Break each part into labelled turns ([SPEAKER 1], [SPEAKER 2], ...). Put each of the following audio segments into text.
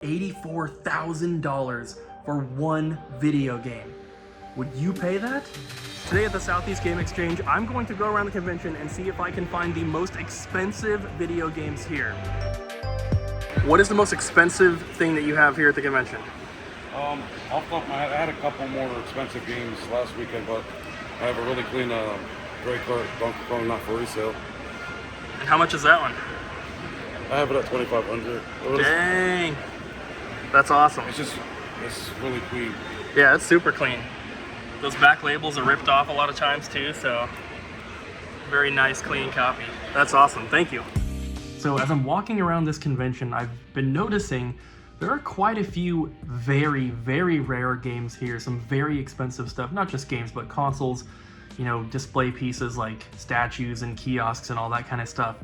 [SPEAKER 1] $84,000 for one video game. Would you pay that? Today at the Southeast Game Exchange, I'm going to go around the convention and see if I can find the most expensive video games here. What is the most expensive thing that you have here at the convention?
[SPEAKER 2] Off the top of my head, I had a couple more expensive games last weekend, but I have a really clean gray cart Donkey Kong not for resale.
[SPEAKER 1] And how much is that one?
[SPEAKER 2] I have it at $2,500.
[SPEAKER 1] Dang. That's awesome.
[SPEAKER 2] It's really clean.
[SPEAKER 1] Yeah, it's super clean. Those back labels are ripped off a lot of times too, so very nice, clean copy. That's awesome, thank you. So as I'm walking around this convention, I've been noticing there are quite a few very, very rare games here, some very expensive stuff, not just games, but consoles, you know, display pieces like statues and kiosks and all that kind of stuff.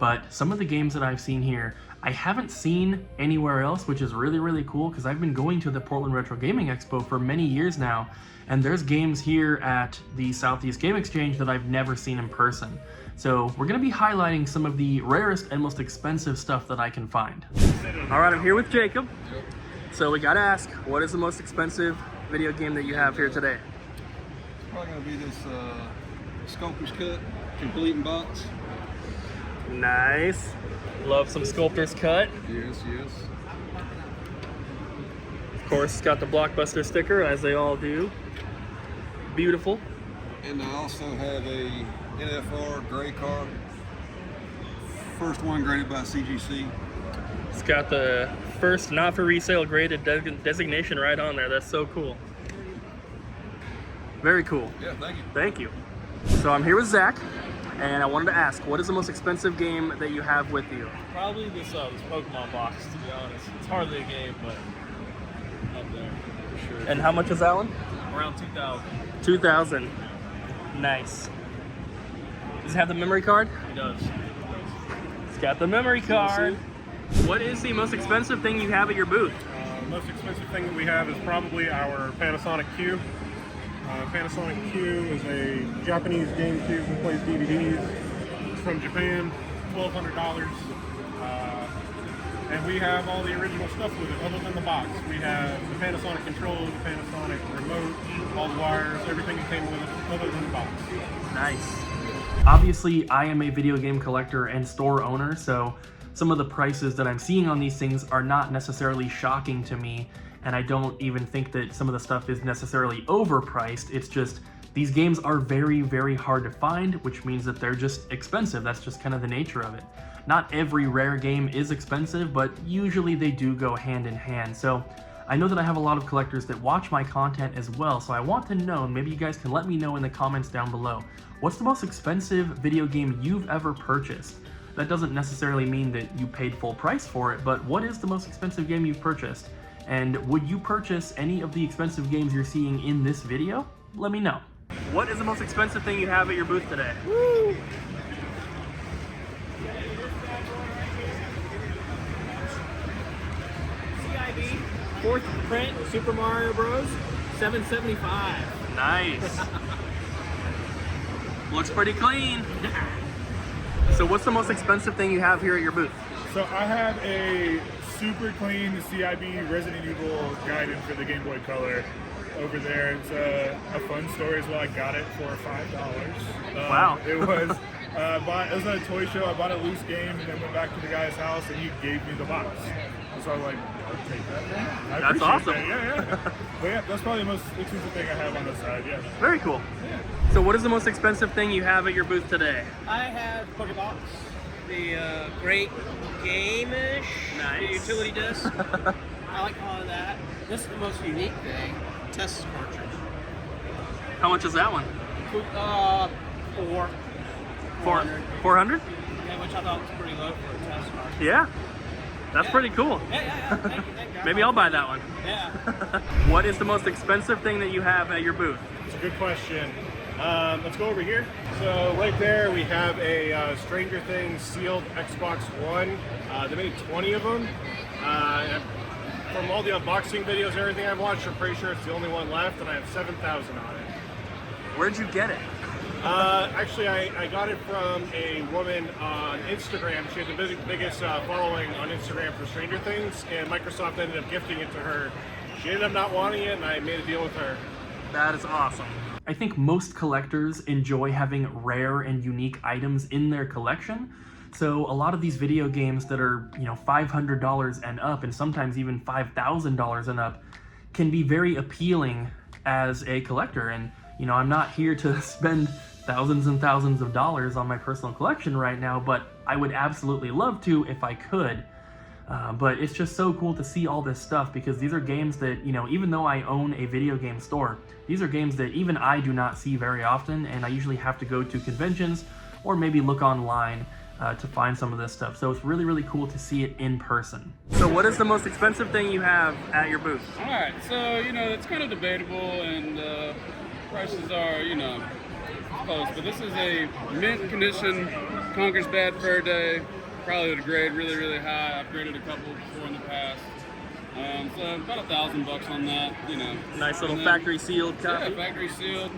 [SPEAKER 1] But some of the games that I've seen here, I haven't seen anywhere else, which is really, really cool because I've been going to the Portland Retro Gaming Expo for many years now, and there's games here at the Southeast Game Exchange that I've never seen in person. So we're going to be highlighting some of the rarest and most expensive stuff that I can find. All right, I'm here with Jacob. So we got to ask, what is the most expensive video game that you have here today?
[SPEAKER 3] It's probably going to be this Sculptor's Cut Complete in box.
[SPEAKER 1] Nice. Love some Sculptor's Cut.
[SPEAKER 3] Yes, yes.
[SPEAKER 1] Of course, it's got the Blockbuster sticker, as they all do. Beautiful.
[SPEAKER 3] And I also have a NFR gray car. First one graded by CGC.
[SPEAKER 1] It's got the first not for resale graded designation right on there. That's so cool. Very cool.
[SPEAKER 3] Yeah, thank you.
[SPEAKER 1] Thank you. So I'm here with Zach, and I wanted to ask, what is the most expensive game that you have with you?
[SPEAKER 4] Probably this Pokémon Box, to be honest. It's hardly a game, but up there for sure.
[SPEAKER 1] And how much is that one?
[SPEAKER 4] Around 2,000.
[SPEAKER 1] 2,000. Nice. Does it have the memory card?
[SPEAKER 4] It does.
[SPEAKER 1] It's got the memory card. What is the most expensive thing you have at your booth?
[SPEAKER 5] The most expensive thing that we have is probably our Pansonic Q. Pansonic Q is a Japanese GameCube that plays DVDs. It's from Japan, $1,200. And we have all the original stuff with it, other than the box. We have the Panasonic controller, the Panasonic remote, all the wires, everything that came with it, other than the box.
[SPEAKER 1] Nice. Obviously, I am a video game collector and store owner, so some of the prices that I'm seeing on these things are not necessarily shocking to me, and I don't even think that some of the stuff is necessarily overpriced. It's just these games are very, very hard to find, which means that they're just expensive. That's just kind of the nature of it. Not every rare game is expensive, but usually they do go hand in hand. So I know that I have a lot of collectors that watch my content as well, so I want to know, and maybe you guys can let me know in the comments down below, what's the most expensive video game you've ever purchased? That doesn't necessarily mean that you paid full price for it, but what is the most expensive game you've purchased? And would you purchase any of the expensive games you're seeing in this video? Let me know. What is the most expensive thing you have at your booth today? Woo!
[SPEAKER 4] CIB, 4th print, Super Mario Bros. $775.
[SPEAKER 1] Nice. Looks pretty clean. So what's the most expensive thing you have here at your booth?
[SPEAKER 5] So I have a super clean CIB Resident Evil Gaiden for the Game Boy Color over there. It's a fun story as well. I got it for $5.
[SPEAKER 1] Wow.
[SPEAKER 5] It was it was at a toy show. I bought a loose game and then went back to the guy's house and he gave me the box. And so I was like, I'll take that then.
[SPEAKER 1] That's awesome.
[SPEAKER 5] That. Yeah. But yeah, that's probably the most expensive thing I have on this side, yeah.
[SPEAKER 1] Very cool. So what is the most expensive thing you have at your booth today?
[SPEAKER 4] I have Pokémon Box, the great game-ish,
[SPEAKER 1] Nice.
[SPEAKER 4] the utility disc. I like calling that. This is the most unique thing, test cartridge.
[SPEAKER 1] How much is that one?
[SPEAKER 4] 400.
[SPEAKER 1] 400?
[SPEAKER 4] Yeah, which I thought was pretty low for a test cartridge.
[SPEAKER 1] Yeah. That's pretty cool.
[SPEAKER 4] Yeah. Thank you.
[SPEAKER 1] Maybe I'll buy that one.
[SPEAKER 4] Yeah.
[SPEAKER 1] What is the most expensive thing that you have at your booth?
[SPEAKER 5] It's a good question. Let's go over here. So right there we have a Stranger Things sealed Xbox One. They made 20 of them. From all the unboxing videos and everything I've watched, I'm pretty sure it's the only one left, and I have 7,000 on it.
[SPEAKER 1] Where'd you get it?
[SPEAKER 5] Actually, I got it from a woman on Instagram. She had the biggest following on Instagram for Stranger Things, and Microsoft ended up gifting it to her. She ended up not wanting it, and I made a deal with her.
[SPEAKER 1] That is awesome. I think most collectors enjoy having rare and unique items in their collection. So a lot of these video games that are, you know, $500 and up, and sometimes even $5,000 and up, can be very appealing as a collector. And, you know, I'm not here to spend thousands and thousands of dollars on my personal collection right now, but I would absolutely love to if I could. But it's just so cool to see all this stuff, because these are games that, you know, even though I own a video game store, these are games that even I do not see very often, and I usually have to go to conventions or maybe look online to find some of this stuff. So it's really, really cool to see it in person. So what is the most expensive thing you have at your booth?
[SPEAKER 6] All right, so, you know, it's kind of debatable, and prices are, you know, close, but this is a mint condition Conker's Bad Fur Day. Probably would grade really, really high. I've graded a couple before in the past. So about $1,000 on that, you know.
[SPEAKER 1] Nice little factory sealed copy.
[SPEAKER 6] Yeah, factory sealed.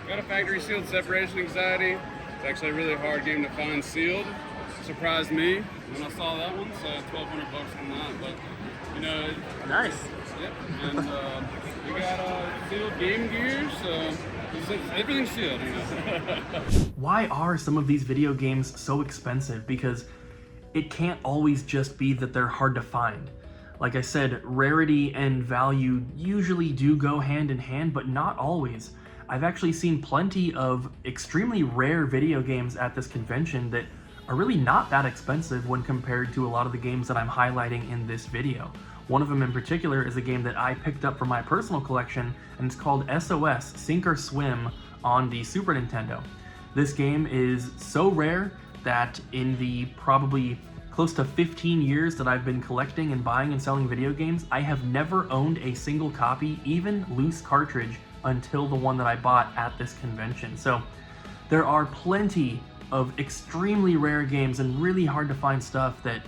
[SPEAKER 6] Got a factory sealed Separation Anxiety. It's actually a really hard game to find sealed. Surprised me when I saw that one, so $1,200 on that. But, you know.
[SPEAKER 1] Nice.
[SPEAKER 6] Yep. And we got sealed Game Gear, so everything's sealed, you know.
[SPEAKER 1] Why are some of these video games so expensive? Because it can't always just be that they're hard to find. Like I said, rarity and value usually do go hand in hand, but not always. I've actually seen plenty of extremely rare video games at this convention that are really not that expensive when compared to a lot of the games that I'm highlighting in this video. One of them in particular is a game that I picked up for my personal collection, and it's called SOS, Sink or Swim, on the Super Nintendo. This game is so rare that in the probably close to 15 years that I've been collecting and buying and selling video games, I have never owned a single copy, even loose cartridge, until the one that I bought at this convention. So there are plenty of extremely rare games and really hard to find stuff that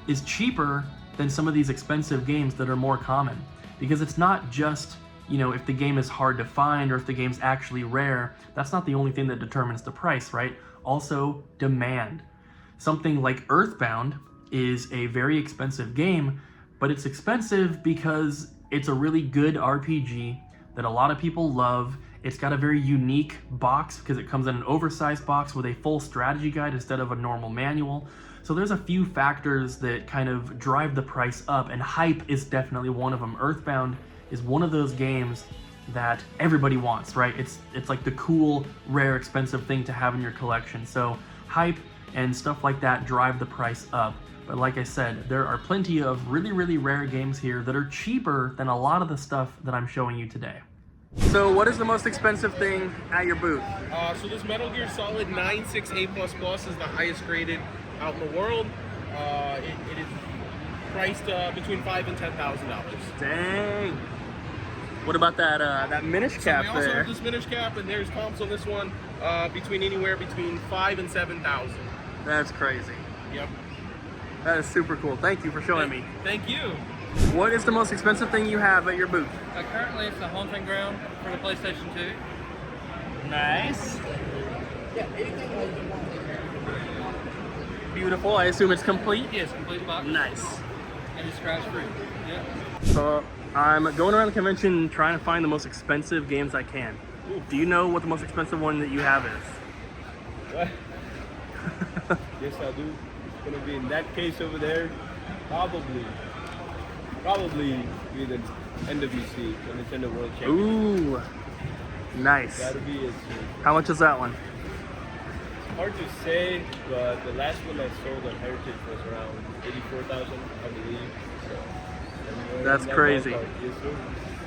[SPEAKER 1] is cheaper than some of these expensive games that are more common. Because it's not just, you know, if the game is hard to find or if the game's actually rare. That's not the only thing that determines the price, right? Also, demand. Something like Earthbound is a very expensive game, but it's expensive because it's a really good RPG that a lot of people love. It's got a very unique box because it comes in an oversized box with a full strategy guide instead of a normal manual. So there's a few factors that kind of drive the price up, and hype is definitely one of them. Earthbound is one of those games that everybody wants, right? It's like the cool, rare, expensive thing to have in your collection. So hype and stuff like that drive the price up. But like I said, there are plenty of really, really rare games here that are cheaper than a lot of the stuff that I'm showing you today. So what is the most expensive thing at your booth?
[SPEAKER 5] So this Metal Gear Solid 96A++ is the highest graded out in the world. It is priced between $5,000 and $10,000.
[SPEAKER 1] Dang. What about that Minish cap
[SPEAKER 5] we also
[SPEAKER 1] there?
[SPEAKER 5] have this Minish cap, and there's comps on this one anywhere between $5,000 and $7,000.
[SPEAKER 1] That's crazy.
[SPEAKER 5] Yep.
[SPEAKER 1] That is super cool. Thank you for showing me.
[SPEAKER 5] Thank you.
[SPEAKER 1] What is the most expensive thing you have at your booth?
[SPEAKER 7] Currently, it's the Haunting Ground for the PlayStation 2.
[SPEAKER 1] Nice. Beautiful. I assume it's complete?
[SPEAKER 7] Yes, complete box.
[SPEAKER 1] Nice.
[SPEAKER 7] And it's scratch free. Yeah.
[SPEAKER 1] So I'm going around the convention trying to find the most expensive games I can. Do you know what the most expensive one that you have is?
[SPEAKER 8] What? Yes, I do. It's gonna be in that case over there. Probably be the NWC, the Nintendo World Championship.
[SPEAKER 1] Ooh, nice.
[SPEAKER 8] That'll be it.
[SPEAKER 1] How much is that one?
[SPEAKER 8] Hard to say, but the last one I sold on Heritage was around 84,000, I believe. So,
[SPEAKER 1] That's crazy.
[SPEAKER 8] Yes, sir.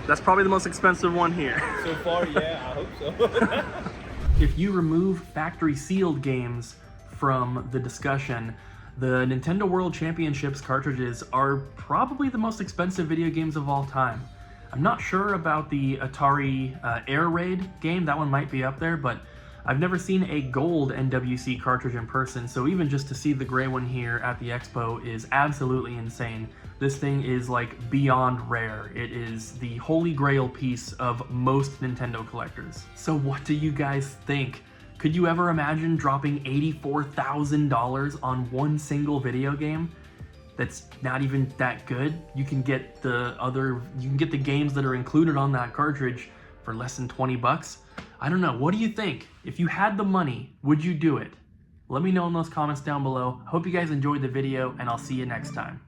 [SPEAKER 1] That's probably the most expensive one here.
[SPEAKER 8] So far, yeah, I hope so.
[SPEAKER 1] If you remove factory sealed games from the discussion, the Nintendo World Championships cartridges are probably the most expensive video games of all time. I'm not sure about the Atari Air Raid game, that one might be up there, but I've never seen a gold NWC cartridge in person, so even just to see the gray one here at the expo is absolutely insane. This thing is like beyond rare. It is the holy grail piece of most Nintendo collectors. So what do you guys think? Could you ever imagine dropping $84,000 on one single video game that's not even that good? You can get the games that are included on that cartridge for less than 20 bucks. I don't know. What do you think? If you had the money, would you do it? Let me know in those comments down below. Hope you guys enjoyed the video, and I'll see you next time.